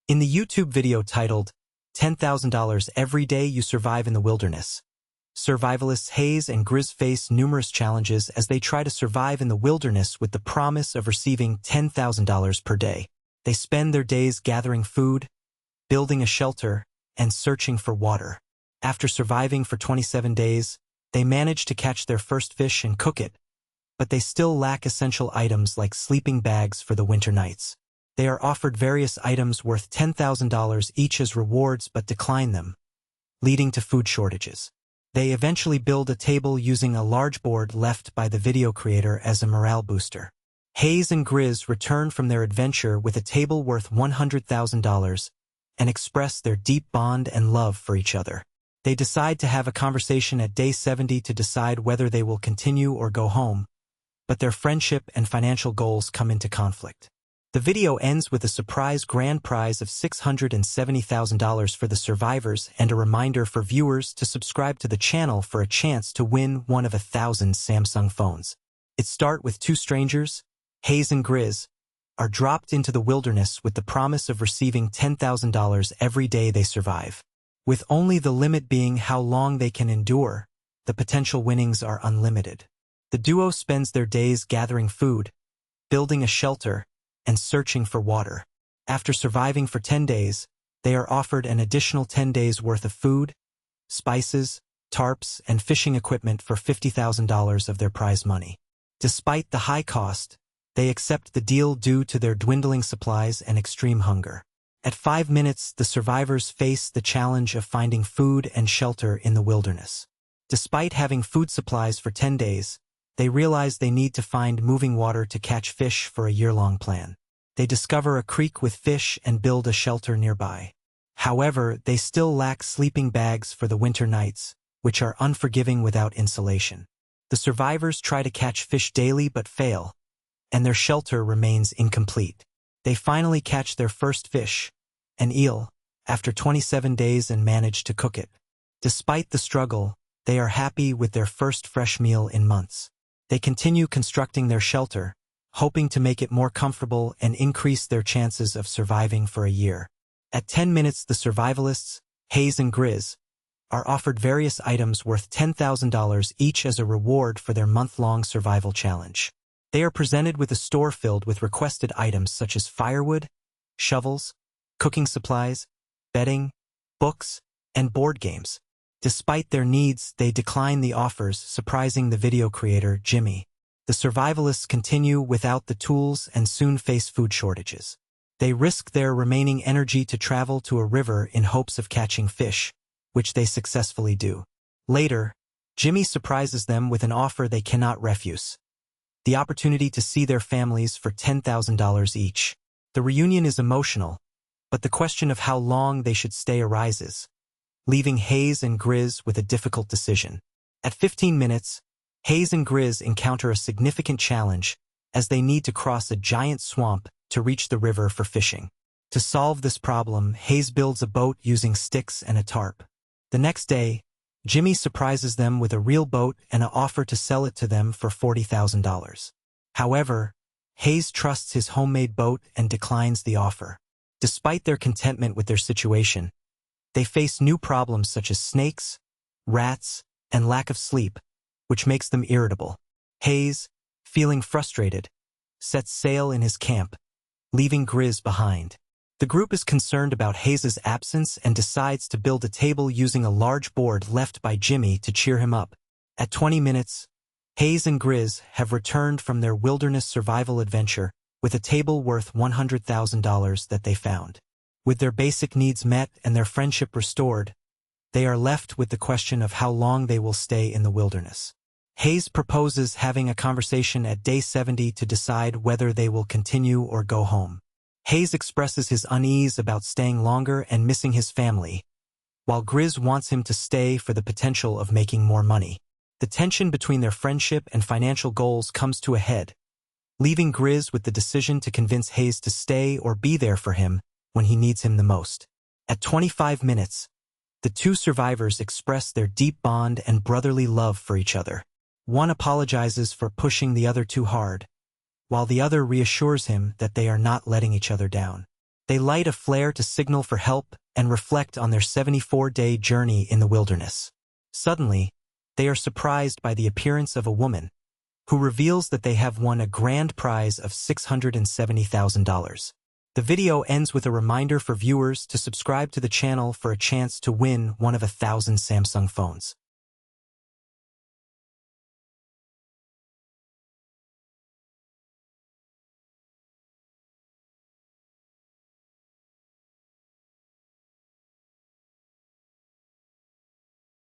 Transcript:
In the YouTube video titled, $10,000 Every Day You Survive in the Wilderness, survivalists Hayes and Grizz face numerous challenges as they try to survive in the wilderness with the promise of receiving $10,000 per day. They spend their days gathering food, building a shelter, and searching for water. After surviving for 27 days, they manage to catch their first fish and cook it, but they still lack essential items like sleeping bags for the winter nights. They are offered various items worth $10,000 each as rewards but decline them, leading to food shortages. They eventually build a table using a large board left by the video creator as a morale booster. Hayes and Grizz return from their adventure with a table worth $100,000 and express their deep bond and love for each other. They decide to have a conversation at day 70 to decide whether they will continue or go home, but their friendship and financial goals come into conflict. The video ends with a surprise grand prize of $670,000 for the survivors and a reminder for viewers to subscribe to the channel for a chance to win one of 1,000 Samsung phones. It starts with two strangers, Hayes and Grizz, are dropped into the wilderness with the promise of receiving $10,000 every day they survive. With only the limit being how long they can endure, the potential winnings are unlimited. The duo spends their days gathering food, building a shelter, and searching for water. After surviving for 10 days, they are offered an additional 10 days worth of food, spices, tarps, and fishing equipment for $50,000 of their prize money. Despite the high cost, they accept the deal due to their dwindling supplies and extreme hunger. At 5 minutes, the survivors face the challenge of finding food and shelter in the wilderness. Despite having food supplies for 10 days, they realize they need to find moving water to catch fish for a year-long plan. They discover a creek with fish and build a shelter nearby. However, they still lack sleeping bags for the winter nights, which are unforgiving without insulation. The survivors try to catch fish daily but fail, and their shelter remains incomplete. They finally catch their first fish, an eel, after 27 days and manage to cook it. Despite the struggle, they are happy with their first fresh meal in months. They continue constructing their shelter, hoping to make it more comfortable and increase their chances of surviving for a year. At 10 minutes, the survivalists, Hayes and Grizz, are offered various items worth $10,000 each as a reward for their month-long survival challenge. They are presented with a store filled with requested items such as firewood, shovels, cooking supplies, bedding, books, and board games. Despite their needs, they decline the offers, surprising the video creator, Jimmy. The survivalists continue without the tools and soon face food shortages. They risk their remaining energy to travel to a river in hopes of catching fish, which they successfully do. Later, Jimmy surprises them with an offer they cannot refuse: the opportunity to see their families for $10,000 each. The reunion is emotional, but the question of how long they should stay arises, leaving Hayes and Grizz with a difficult decision. At 15 minutes, Hayes and Grizz encounter a significant challenge as they need to cross a giant swamp to reach the river for fishing. To solve this problem, Hayes builds a boat using sticks and a tarp. The next day, Jimmy surprises them with a real boat and an offer to sell it to them for $40,000. However, Hayes trusts his homemade boat and declines the offer. Despite their contentment with their situation, they face new problems such as snakes, rats, and lack of sleep, which makes them irritable. Hayes, feeling frustrated, sets sail in his camp, leaving Grizz behind. The group is concerned about Hayes' absence and decides to build a table using a large board left by Jimmy to cheer him up. At 20 minutes, Hayes and Grizz have returned from their wilderness survival adventure with a table worth $100,000 that they found. With their basic needs met and their friendship restored, they are left with the question of how long they will stay in the wilderness. Hayes proposes having a conversation at day 70 to decide whether they will continue or go home. Hayes expresses his unease about staying longer and missing his family, while Grizz wants him to stay for the potential of making more money. The tension between their friendship and financial goals comes to a head, leaving Grizz with the decision to convince Hayes to stay or be there for him when he needs him the most. At 25 minutes, the two survivors express their deep bond and brotherly love for each other. One apologizes for pushing the other too hard, while the other reassures him that they are not letting each other down. They light a flare to signal for help and reflect on their 74-day journey in the wilderness. Suddenly, they are surprised by the appearance of a woman who reveals that they have won a grand prize of $670,000. The video ends with a reminder for viewers to subscribe to the channel for a chance to win one of 1,000 Samsung phones.